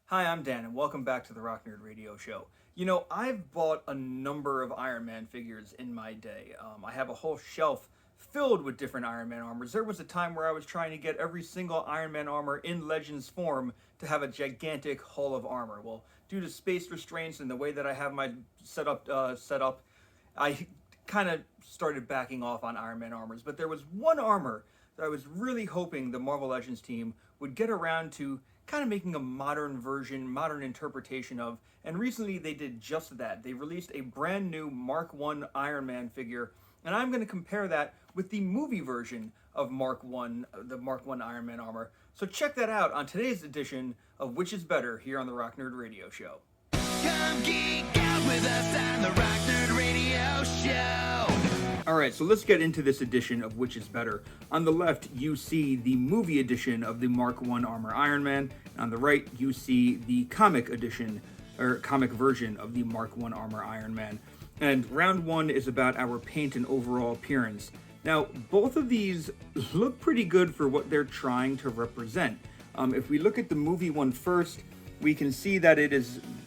Hi, I'm Dan, and welcome back to the Rock Nerd Radio Show. I've bought a number of Iron Man figures in my day. I have a whole shelf filled with different Iron Man armors. There was a time where I was trying to get every single Iron Man armor in Legends form to have a gigantic hull of armor. Well, due to space restraints and the way that I have my setup, I kind of started backing off on Iron Man armors. But there was one armor that I was really hoping the Marvel Legends team would get around to kind of making a modern version, modern interpretation of. And recently they did just that. They released a brand new Mark 1 Iron Man figure, and I'm going to compare that with the movie version of Mark 1, the Mark 1 Iron Man armor. So check that out on today's edition of Which is Better here on the Rock Nerd Radio Show. Come geek out with us on the Rock Nerd Radio Show. Alright, so let's get into this edition of Which is Better. On the left, you see the movie edition of the Mark 1 Armor Iron Man. On the right, you see the comic edition, or comic version of the Mark 1 Armor Iron Man. And round one is about our paint and overall appearance. Now, both of these look pretty good for what they're trying to represent. If we look at the movie one first, we can see that it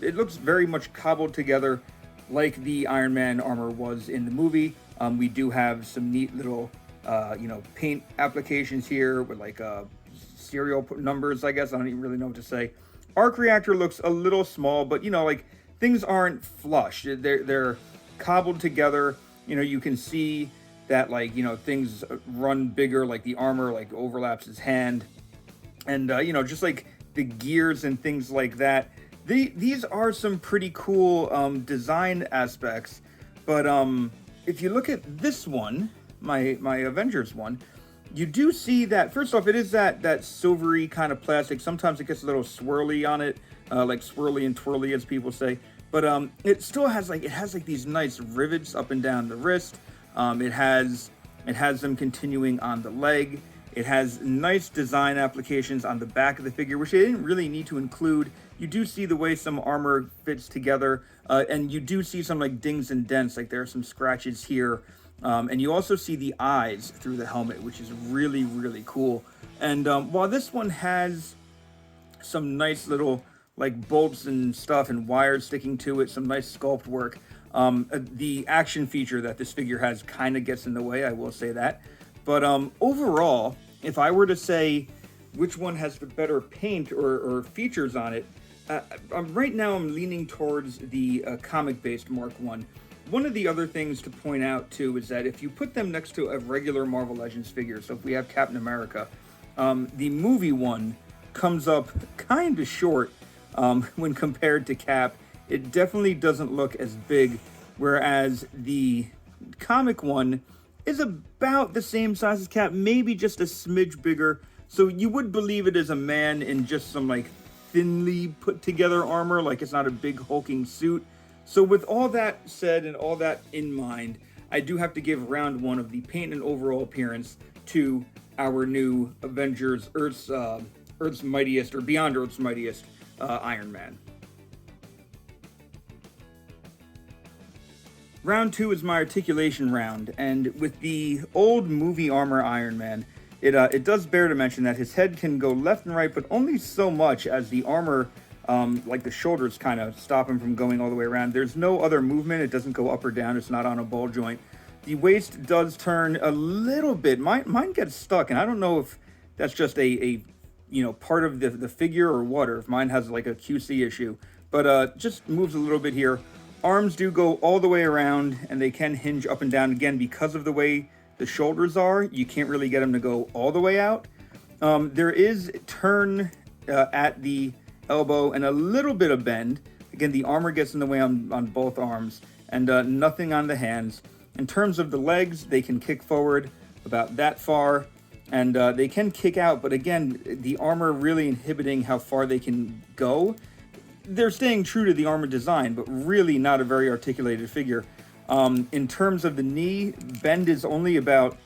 looks very much cobbled together like the Iron Man armor was in the movie. We do have some neat little, paint applications here with like serial numbers, I guess. I don't even really know what to say. Arc reactor looks a little small, but things aren't flush. They're cobbled together. You can see that things run bigger, like the armor like overlaps his hand, and just like the gears and things like that. These are some pretty cool design aspects, but if you look at this one, my Avengers one, you do see that, first off, it is that silvery kind of plastic. Sometimes it gets a little swirly on it, like swirly and twirly, as people say. But it still has these nice rivets up and down the wrist. It has them continuing on the leg. It has nice design applications on the back of the figure, which they didn't really need to include. You do see the way some armor fits together, and you do see some like dings and dents, like there are some scratches here. And you also see the eyes through the helmet, which is really, really cool. And while this one has some nice little like bolts and stuff and wires sticking to it, some nice sculpt work, the action feature that this figure has kind of gets in the way, I will say that. But overall, if I were to say which one has the better paint or features on it, right now I'm leaning towards the comic-based Mark 1. One of the other things to point out, too, is that if you put them next to a regular Marvel Legends figure, so if we have Captain America, the movie one comes up kind of short when compared to Cap. It definitely doesn't look as big, whereas the comic one is about the same size as Cap, maybe just a smidge bigger. So you would believe it is a man in just some like thinly put together armor, like it's not a big hulking suit. So with all that said and all that in mind, I do have to give round one of the paint and overall appearance to our new Avengers Earth's Mightiest, or Beyond Earth's Mightiest Iron Man. Round two is my articulation round, and with the old movie armor Iron Man, it does bear to mention that his head can go left and right, but only so much, as the armor, like the shoulders, kind of stop him from going all the way around. There's no other movement. It doesn't go up or down. It's not on a ball joint. The waist does turn a little bit. Mine gets stuck, and I don't know if that's just a part of the figure or what, or if mine has like a QC issue, but just moves a little bit here. Arms do go all the way around, and they can hinge up and down. Again, because of the way the shoulders are, you can't really get them to go all the way out. There is turn at the elbow and a little bit of bend. Again, the armor gets in the way on both arms, and nothing on the hands. In terms of the legs, they can kick forward about that far, and they can kick out, but again, the armor really inhibiting how far they can go. They're staying true to the armor design, but really not a very articulated figure. In terms of the knee, bend is only about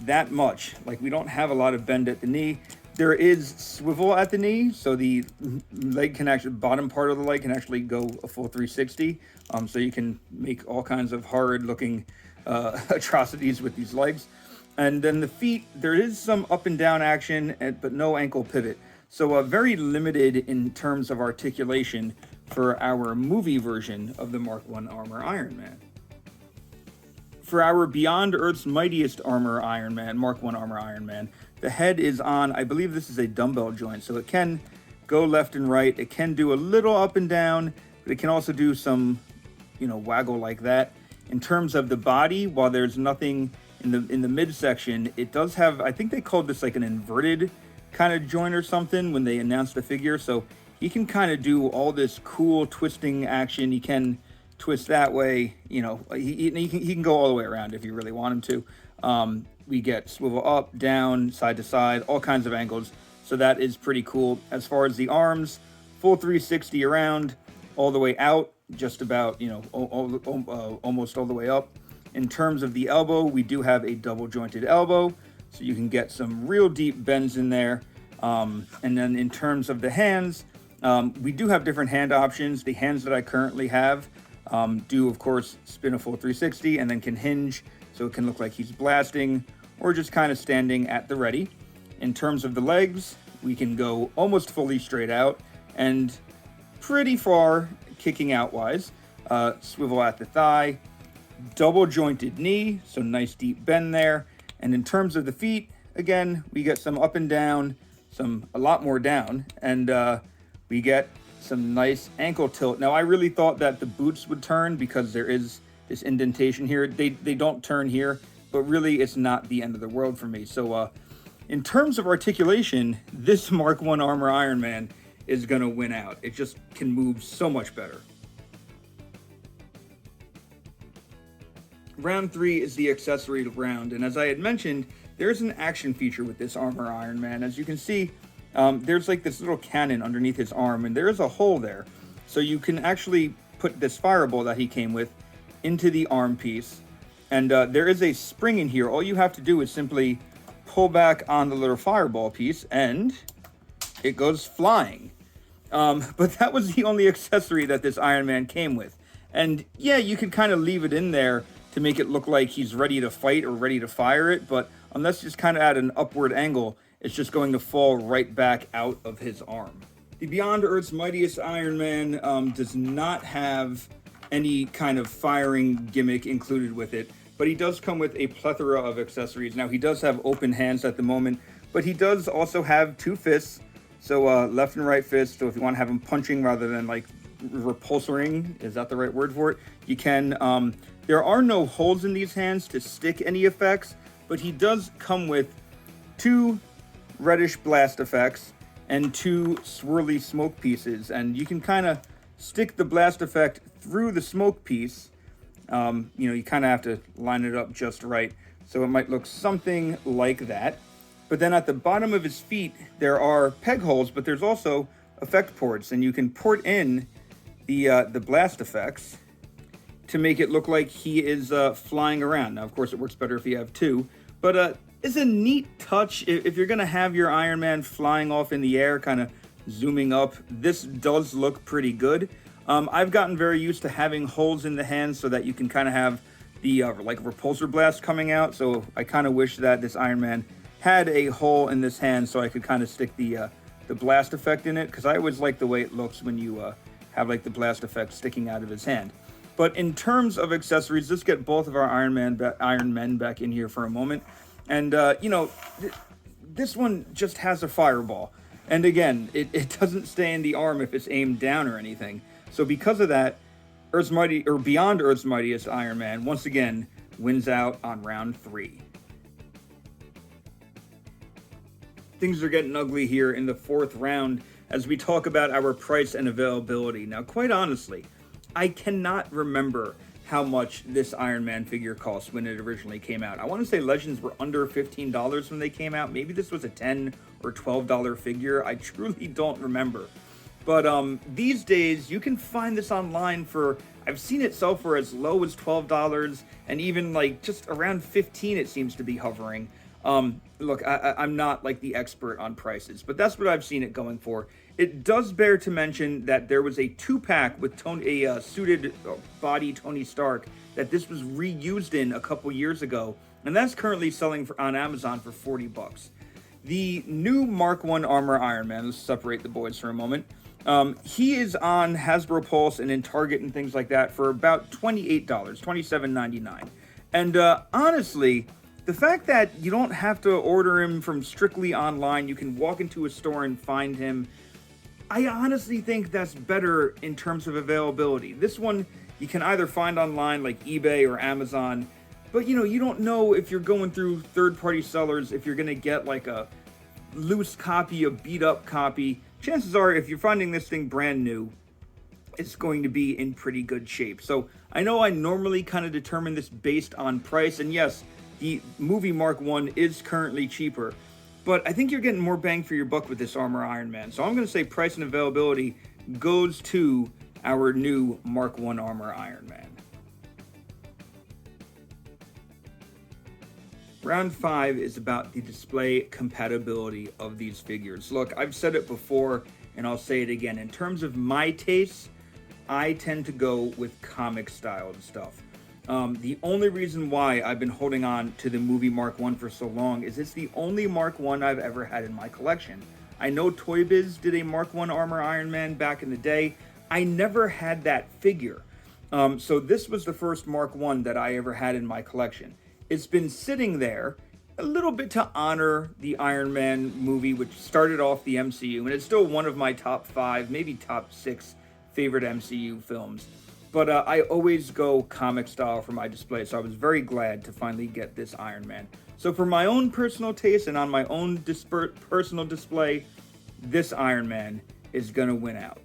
that much. Like, we don't have a lot of bend at the knee. There is swivel at the knee, so the leg can actually, bottom part of the leg can actually go a full 360. So you can make all kinds of horrid-looking atrocities with these legs. And then the feet, there is some up and down action, but no ankle pivot. So very limited in terms of articulation for our movie version of the Mark I Armor Iron Man. For our Beyond Earth's Mightiest Armor Iron Man, Mark I Armor Iron Man, the head is on, I believe this is a dumbbell joint, so it can go left and right. It can do a little up and down, but it can also do some, waggle like that. In terms of the body, while there's nothing in the midsection, it does have, I think they called this like an inverted kind of joint or something when they announced the figure. So he can kind of do all this cool twisting action. He can twist that way, he can go all the way around if you really want him to. We get swivel up, down, side to side, all kinds of angles. So that is pretty cool. As far as the arms, full 360 around, all the way out, just about, almost all the way up. In terms of the elbow, we do have a double jointed elbow, so you can get some real deep bends in there. And then in terms of the hands, we do have different hand options. The hands that I currently have do, of course, spin a full 360 and then can hinge, so it can look like he's blasting or just kind of standing at the ready. In terms of the legs, we can go almost fully straight out and pretty far kicking out wise. Swivel at the thigh, double jointed knee, so nice deep bend there. And in terms of the feet, again, we get some up and down, a lot more down, and we get some nice ankle tilt. Now, I really thought that the boots would turn because there is this indentation here. They don't turn here, but really it's not the end of the world for me. So in terms of articulation, this Mark I Armor Iron Man is going to win out. It just can move so much better. Round 3 is the accessory round, and as I had mentioned, there's an action feature with this Armor Iron Man. As you can see, there's like this little cannon underneath his arm, and there is a hole there. So you can actually put this fireball that he came with into the arm piece, and there is a spring in here. All you have to do is simply pull back on the little fireball piece, and it goes flying. But that was the only accessory that this Iron Man came with. And yeah, you could kind of leave it in there to make it look like he's ready to fight or ready to fire it, but unless it's kind of at an upward angle, it's just going to fall right back out of his arm. The Beyond Earth's Mightiest Iron Man does not have any kind of firing gimmick included with it, but he does come with a plethora of accessories. Now, he does have open hands at the moment, but he does also have 2 fists, so left and right fist, so if you want to have him punching rather than like repulsoring, is that the right word for it? You can. There are no holes in these hands to stick any effects, but he does come with 2 reddish blast effects and 2 swirly smoke pieces, and you can kind of stick the blast effect through the smoke piece. You kind of have to line it up just right, so it might look something like that. But then at the bottom of his feet, there are peg holes, but there's also effect ports, and you can port in the blast effects to make it look like he is flying around. Now, of course, it works better if you have 2, but it's a neat touch. If you're going to have your Iron Man flying off in the air, kind of zooming up, this does look pretty good. I've gotten very used to having holes in the hands so that you can kind of have the like repulsor blast coming out, so I kind of wish that this Iron Man had a hole in this hand so I could kind of stick the blast effect in it, because I always like the way it looks when you have like the blast effect sticking out of his hand. But in terms of accessories, let's get both of our Iron Men back in here for a moment. And, this one just has a fireball. And again, it doesn't stay in the arm if it's aimed down or anything. So because of that, Beyond Earth's Mightiest Iron Man, once again, wins out on round 3. Things are getting ugly here in the 4th round as we talk about our price and availability. Now, quite honestly, I cannot remember how much this Iron Man figure cost when it originally came out. I want to say Legends were under $15 when they came out. Maybe this was a $10 or $12 figure. I truly don't remember. But these days, you can find this online for, I've seen it sell for as low as $12, and even like just around $15 it seems to be hovering. Look, I'm not like the expert on prices, but that's what I've seen it going for. It does bear to mention that there was a 2-pack with a suited body Tony Stark that this was reused in a couple years ago, and that's currently selling on Amazon for $40. The new Mark 1 Armor Iron Man, let's separate the boys for a moment. He is on Hasbro Pulse and in Target and things like that for about $28, $27.99. And honestly, the fact that you don't have to order him from strictly online, you can walk into a store and find him, I honestly think that's better in terms of availability. This one you can either find online like eBay or Amazon, but you don't know if you're going through third-party sellers, if you're going to get like a loose copy, a beat-up copy. Chances are, if you're finding this thing brand new, it's going to be in pretty good shape. So I know I normally kind of determine this based on price, and yes, the movie Mark 1 is currently cheaper, but I think you're getting more bang for your buck with this Armor Iron Man. So I'm going to say price and availability goes to our new Mark 1 Armor Iron Man. Round 5 is about the display compatibility of these figures. Look, I've said it before, and I'll say it again. In terms of my tastes, I tend to go with comic-styled stuff. The only reason why I've been holding on to the movie Mark 1 for so long is it's the only Mark 1 I've ever had in my collection. I know Toy Biz did a Mark 1 Armor Iron Man back in the day. I never had that figure. So this was the first Mark 1 that I ever had in my collection. It's been sitting there a little bit to honor the Iron Man movie, which started off the MCU, and it's still one of my top 5, maybe top 6 favorite MCU films. But I always go comic style for my display, so I was very glad to finally get this Iron Man. So for my own personal taste and on my own personal display, this Iron Man is going to win out.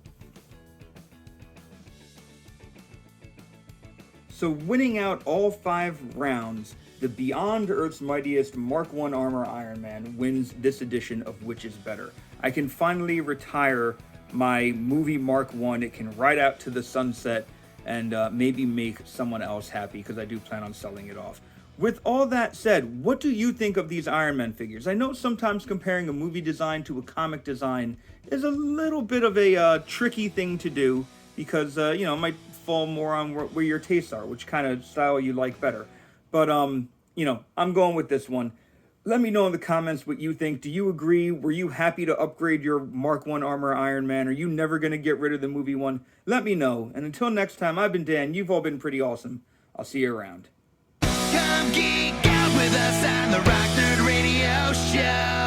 So winning out all 5 rounds, the Beyond Earth's Mightiest Mark 1 Armor Iron Man wins this edition of Which Is Better. I can finally retire my movie Mark 1. It can ride out to the sunset and maybe make someone else happy, because I do plan on selling it off. With all that said, what do you think of these Iron Man figures? I know sometimes comparing a movie design to a comic design is a little bit of a tricky thing to do, because it might fall more on where your tastes are, which kind of style you like better. But, I'm going with this one. Let me know in the comments what you think. Do you agree? Were you happy to upgrade your Mark 1 Armor Iron Man? Are you never going to get rid of the movie one? Let me know. And until next time, I've been Dan. You've all been pretty awesome. I'll see you around. Come geek out with us on the Rock Nerd Radio Show.